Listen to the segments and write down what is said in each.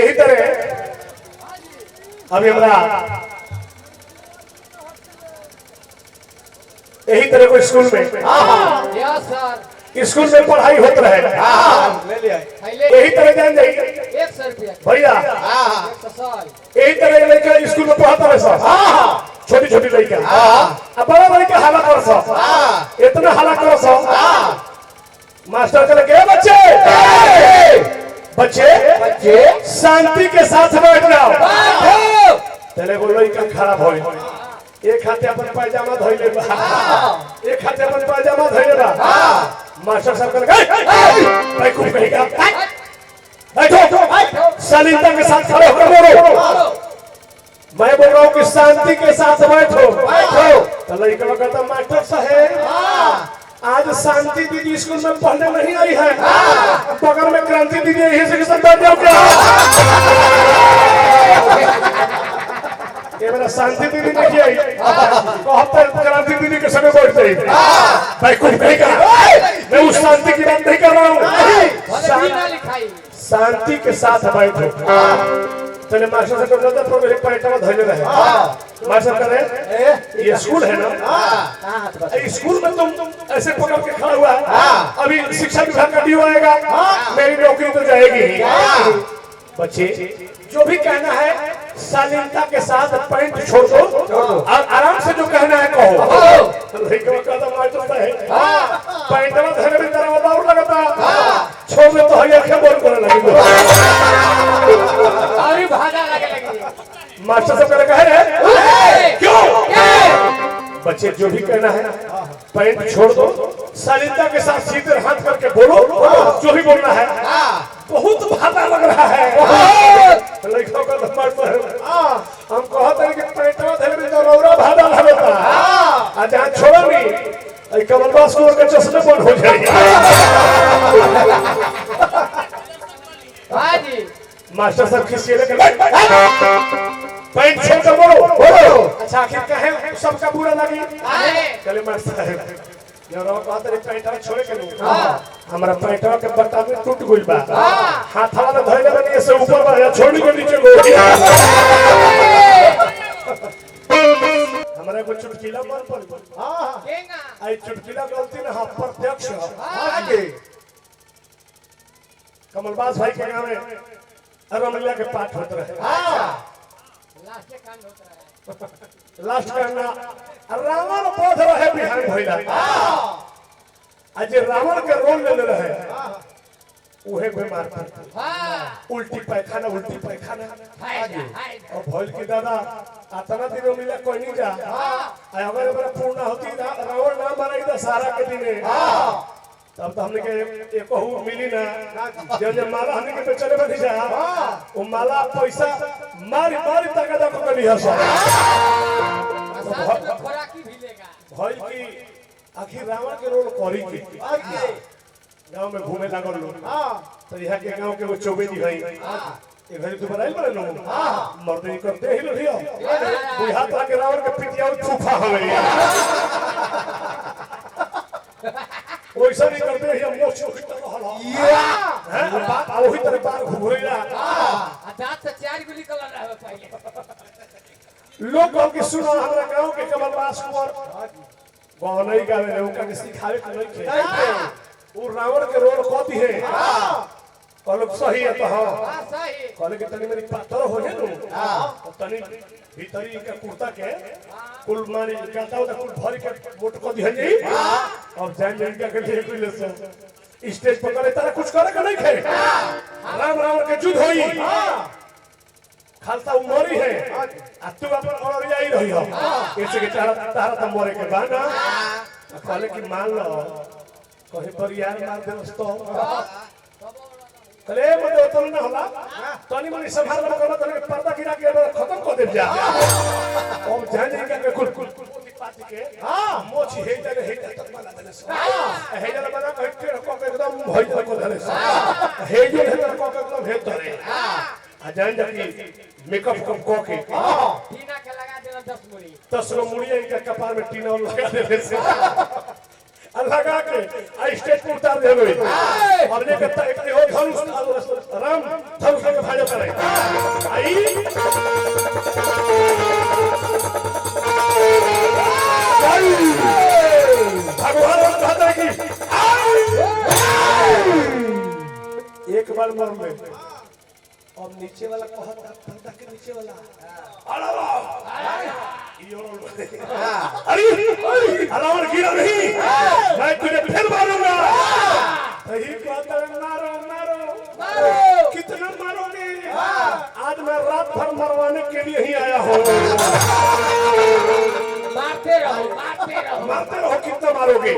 यही तरह अभी हमारा यही तरह को स्कूल में स्कूल में पढ़ाई होता रहे यही तरह जान जाइए भैया यही तरह लड़का स्कूल में पढ़ाता रहे सब छोटी छोटी लड़का अब बड़ा लड़का हाला कर सब इतना हाला कर सब मास्टर चले गए बच्चे बच्चे बच्चे शांति के साथ बैठ जाओ पहले वो लड़का खराब हो एक हाथे अपन पायजामा धोइले बा एक हाथे अपन पायजामा धोइले बा मास्टर साहब कहले भाई खूब कहेगा बैठो शालीनता के साथ खड़े होकर बोलो मैं बोल रहा हूँ कि शांति के साथ बैठो तो लड़का कहता मास्टर साहब आज शांति दीदी स्कूल में पढ़ने नहीं आई है बगल में क्रांति दीदी यही से बैठ जाओ क्या ये मेरा शांति दीदी नहीं आई कहते क्रांति दीदी के समय बैठते ही भाई कुछ नहीं कर मैं उस शांति की बात नहीं कर रहा हूँ शांति के साथ बैठो चले मास्टर से कर देते तो मेरे पैंटवा धोने रहे मास्टर करे ये स्कूल है ना स्कूल में तुम ऐसे पकड़ के खड़ा हुआ अभी शिक्षा विभाग का डीओ आएगा मेरी नौकरी तो जाएगी बच्चे जो भी कहना है शालीनता के साथ पैंट छोड़ दो और आराम से जो कहना है कहो पैंटवा धरे में तेरा और लगता छो में तो है आंखें बोल करने लगी अरे भागा लगे मास्टर से पहले कह रहे क्यों बच्चे जो भी कहना है पैंट छोड़ दो शालीनता के साथ सीधे हाथ करके बोलो जो भी बोलना है बहुत भागा लग रहा है लड़कों का हम कहते हैं कि पैंटवा धरे में तो रौरा भागा लगता आ जहाँ छोड़ो नहीं कमलबास को उनके चश्मे बंद हो जाएगी मास्टर साहब खींचिए लेकर पैंट छोड़ कर बोलो अच्छा आखिर कहे सबका बुरा लगी चले मास्टर साहब छोड़े के हमारा पैंटवा के बट्टा में टूट गई बा हाथवा में धइले बनी ऐसे ऊपर बा छोड़ के नीचे गो हमारा को चुटकीला मन पर आई चुटकीला गलती ना प्रत्यक्ष कमलबास भाई के गांव में रमलिया के पाठ होते रहे लास्ट करना रावण बोध रहे बिहान भइला आज रावण के रोल ले रहे उहे बीमार उल्टी पैखाना और भइल की दादा आतना दिन मिला कोई नहीं जा अगर पूर्ण होती रावण ना मराई तो सारा के दिन तब तो हमने के एको मिली ना जब माला हमने के चले बनी जा वो माला पैसा मारी तक को नहीं हंसा भइल की आखिर रावण के रोल करी के गांव में घूमे लागल लोग तो यहाँ के गांव के वो चौबेदी भाई ये घड़ी तो बनाई बड़े लोग मर्दनी करते ही रहियो बुढ़ा था के रावण के पिटिया छुपा हवे वैसा नहीं करते हैं मोछ छोड़ रहला हैं बात वही तरह बार घुरेला दांत से चार गुली कल रहा पहले लोग कह के सुनो हमरा गांव के कमलबास कुंवर गांव नहीं गावे उनका के सिखावे के नहीं थे वो रावण के रोल कहती है कहलो सही है तो हां सही कहले के तनी मेरी पाथर हो जे नु तनी भीतरी का कुर्ता के कुल मारी कहता हो कुल भर के वोट को दिहन जी अब जान का के लिए कोई ले स्टेज पर करे तारा कुछ करे का नहीं खे राम रावण के युद्ध होई खालसा उमरी है आ तू अपन और जाई रही हो ऐसे के तारा त मरे के बाना कहले कि मान लो कहीं पर यार मार दे दोस्तों कले मत उतल ना होला तनी मनी संभाल कर तने पर्दा गिरा के खत्म कर दे जा अब जान के कुल पाती के हां मोछ हे जगह हे तक बना देले हे जगह बना के को एकदम भई को धरे हे जो हे को एकदम हे धरे आ जान जाकी मेकअप को के टीना के लगा देला 10 मुड़ी इनके कपार में टीना लगा देले से लगा के स्टेज पर उतार दे गई हमने के एक हो धनुष राम धनुष के भाई करे आई भगवान कहता है कि एक बार मर में और नीचे वाला कहता पर्दा के नीचे वाला अरे अलावा गिरा नहीं मैं तुझे फिर मारूंगा यही कहता है मारो मारो कितना मारोगे आज मैं रात भर मरवाने के लिए ही आया हूँ मारते रहो कितना मारोगे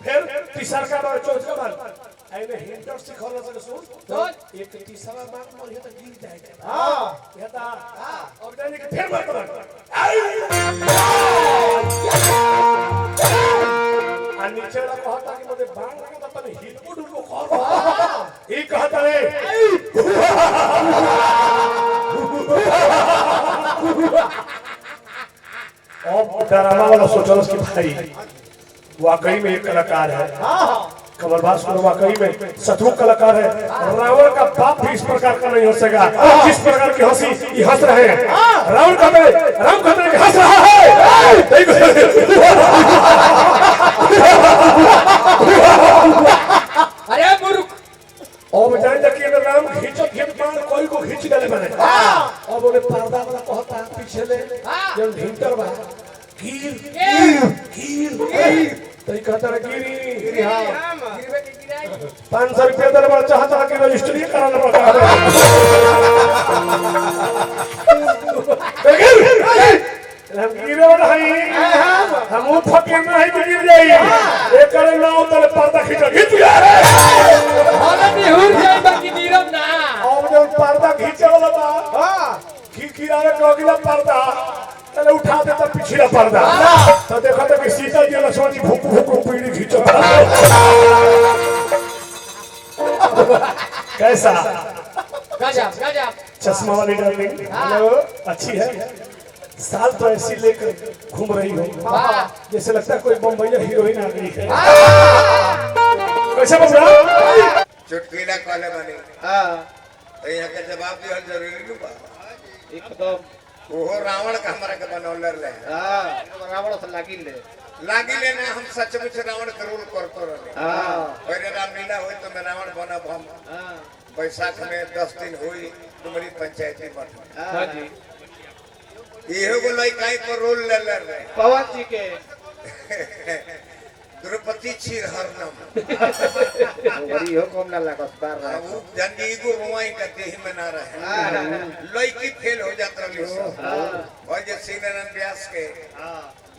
फिर तीसरा का बार चौथा बार ऐने हिंटर सिखौला से सुन एक तीसरा बार मर तो गिर जाएगा हां कहता और जाने के फिर मत आ नीचे वाला कहता कि मुझे बाण लगा तो तने हिल उड़ को कर ई कहता रे और डरावा वाला सोचो कि भाई वाकई में एक कलाकार है कमलबास को वाकई में शत्रु कलाकार है रावण का बाप भी इस प्रकार का नहीं हो सकेगा जिस प्रकार की हंसी ये हंस रहे हैं रावण का राम कहते हैं हंस रहा है अरे मूर्ख और जान देखिए ना राम खींच बाण कोई को खींच डाले बने और बोले पर्दा वाला कहता है पीछे ले जब ढींटर बा गिर तो कहता है गिरी हां गिरवे के गिराई 500 रुपया दर बड़ा चाहता कि रजिस्ट्री कराना पड़ता है हम गिरे नहीं हम फकीर नहीं गिर जाई एक करे ना उतर पर्दा खींच यार हां नहीं हो जाए बाकी नीरव ना और जब पर्दा खींचे वाला बा हां खीरावे कोगिला पर्दा चले उठा देता पिछला पर्दा तो देखो तो कि सीता जी लक्ष्मण जी भूख भूख पीड़ी खींचो कैसा गजब गजब चश्मा वाली डार्लिंग हेलो अच्छी है साल तो ऐसी लेकर घूम रही हो जैसे लगता है कोई बम्बई हीरोइन आ गई है कैसे बबरा चुटकीला कॉले बनी हां तो यहाँ के जवाब दिया जरूरी नहीं बा एकदम वो रावण का हमारा के बनौलर ले हां रावण से लागी ले ना हम सचमुच रावण का रोल करतो रहे हां और रामलीला होई तो मैं रावण बनब हम हां बैसाख में 10 दिन हुई तुम्हारी पंचायती मठ हां जी ये को लइकाई को रोल ले रहे पवन जी के द्रौपदी चीर हरनम बड़ी हो कम ना लागत बार रहा वो जंगी को रुवाई का देह में ना रहे लड़की फेल हो जात रही और जे सीनरन व्यास के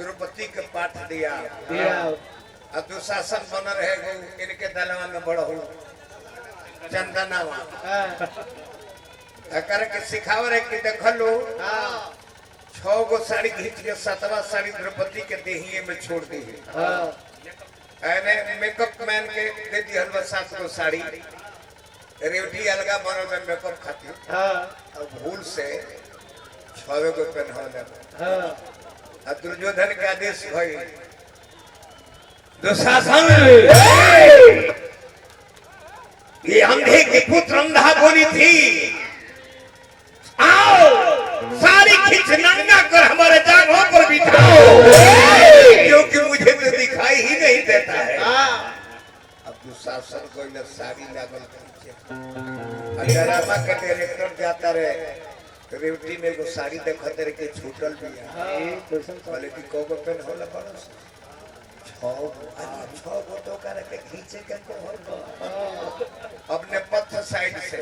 द्रौपदी के पाठ दिया अब दुशासन बन रहे गो इनके दलवा में बड़ हो चंदनावा अकर के सिखाव रहे कि देख लो 6 गो साड़ी खींच के 7वां साड़ी द्रौपदी के देहिए में छोड़ दी है मेकअप मैन के दे दी हलवा 7 गो साड़ी रेवटी अलगा बनल में मेकअप खाती अब भूल से 6 गो पहनले अब दुर्योधन के आदेश भई दुशासन ये अंधे के पुत्र अंधा बोली थी आओ सारी खींच नंगा कर हमारे जांघों पर बिठाओ क्योंकि मुझे तो दिखाई ही नहीं देता है अब दुशासन को इधर साड़ी लागल खींचे ड्रामा का डायरेक्टर जाता रहे रेवटी में वो साड़ी देखते रहे के छूटल भी है बोले कि कोगो पेन होला बरस 6 गो तो कर के खींचे के को अपने पथ साइड से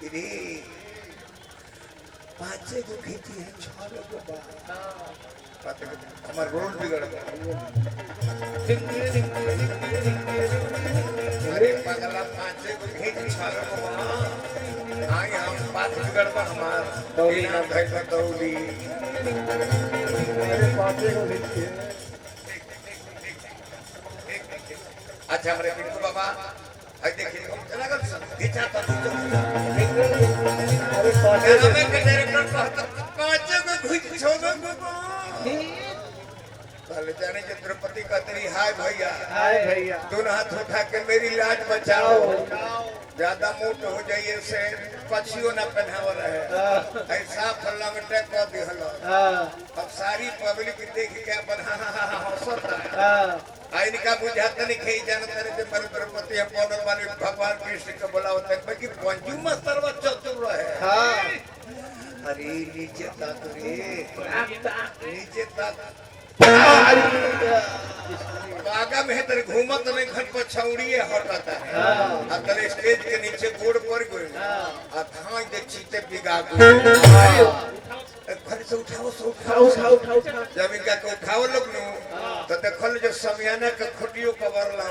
इधर 5 गो खींची है 6 गो बाद हमारा रोल बिगड़ गया अरे पगला 5 गो खींच 6 गो आगे हम बात बिगड़ पर हमार दौड़ी ना धैर्य दौड़ी अरे 5 गो खींची अच्छा हमारे पिंटू बाबा आई देखिए हम चला गए खींचा तो अरे 5 गो में डायरेक्टर कहता 5 गो खींच 6 गो पहले जाने के द्रौपदी का तेरी हाय भैया हाय भैया दोनों हाथ उठा के मेरी लाज बचाओ ज्यादा मोट हो जाइए से पछियो ना पहनाव रहे ऐसा फलंगटे को दिहलो अब सारी पब्लिक देख के बना हंसता आइन का बुझात नहीं खई जानत रे जे मर द्रौपदी अपन माने भगवान कृष्ण के बुलावत है बाकी पंजू मस्तर चतुर रहे अरे नीचे तक रे नीचे तक आगा में तेरे घूमत नहीं घर पर छौड़िए हटता है आ तेरे स्टेज के नीचे गोड़ पड़ गई आ थाई दे चीते बिगा गई घर से उठाओ जब इनका को उठाओ लोग नु तो देखल जो समियाना के खोटियो कवर ला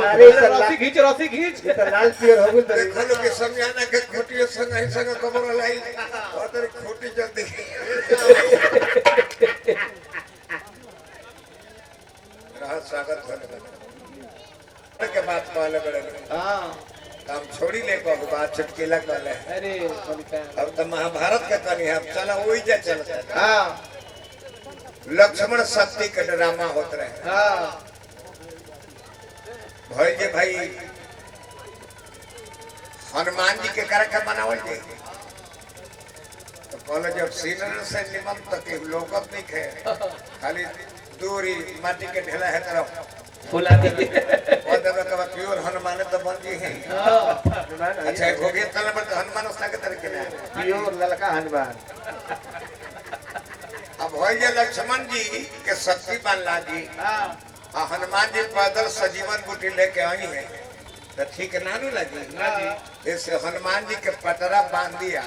अरे रस्सी खींच ये तो लाल पियर हो गई देखल के समियाना के खोटियो संग कवर लाई और तेरे खोटी जल्दी स्वागत होने के बात कहले बड़े हम छोड़ी ले को बात चटकीला कहले अरे अब तो महाभारत का कहानी है चला वही जा चलता लक्ष्मण शक्ति का ड्रामा होत रहे भाई जे भाई हनुमान जी के कार्यक्रम बनावल जे तो कहले जब सीनर से निमन तक लोकत नहीं खे खाली दूरी माटी के ढेला है तरफ फुला दे और जब कब प्योर हनुमान तो बन जी है अच्छा हो गया कल पर हनुमान उसका के तरह के प्योर ललका हनुमान अब हो ये लक्ष्मण जी के शक्ति बन लागी आ हनुमान जी पैदल सजीवन बूटी लेके आई है तो ठीक नानू लगी ऐसे हनुमान जी के पटरा बांध दिया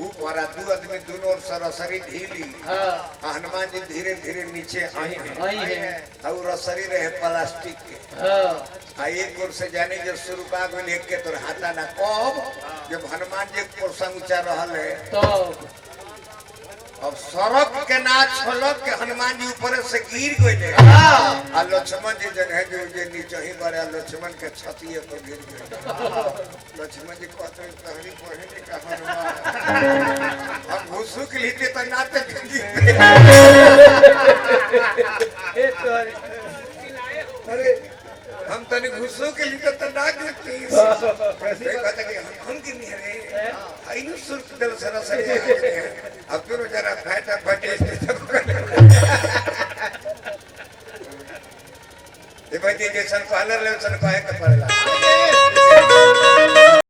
ऊपर दो आदमी दोनों सरसरी ढीली हनुमान जी धीरे धीरे नीचे आई है और रसरी रहे प्लास्टिक के एक ओर से जाने जो शुरू का लेके के तो हाथा ना कब जब हनुमान जी को ऊंचा रहल है तो अब सड़क के ना छलक के हनुमान जी ऊपर से गिर गए आ लक्ष्मण जी जगह जो जे नीचे ही बड़े लक्ष्मण के छतिए पर गिर गए लक्ष्मण जी कहते तहरी पहले का हनुमान हम घुसू के लिए तो नाते अरे हम तने घुसो के लिए तो ना देती कैसे कहता कि हम की नहीं रे आइनु सुर दल सरसरी अब तो जरा फाटा फटे ये भाई जैसन पार्लर ले सन काहे के पड़ला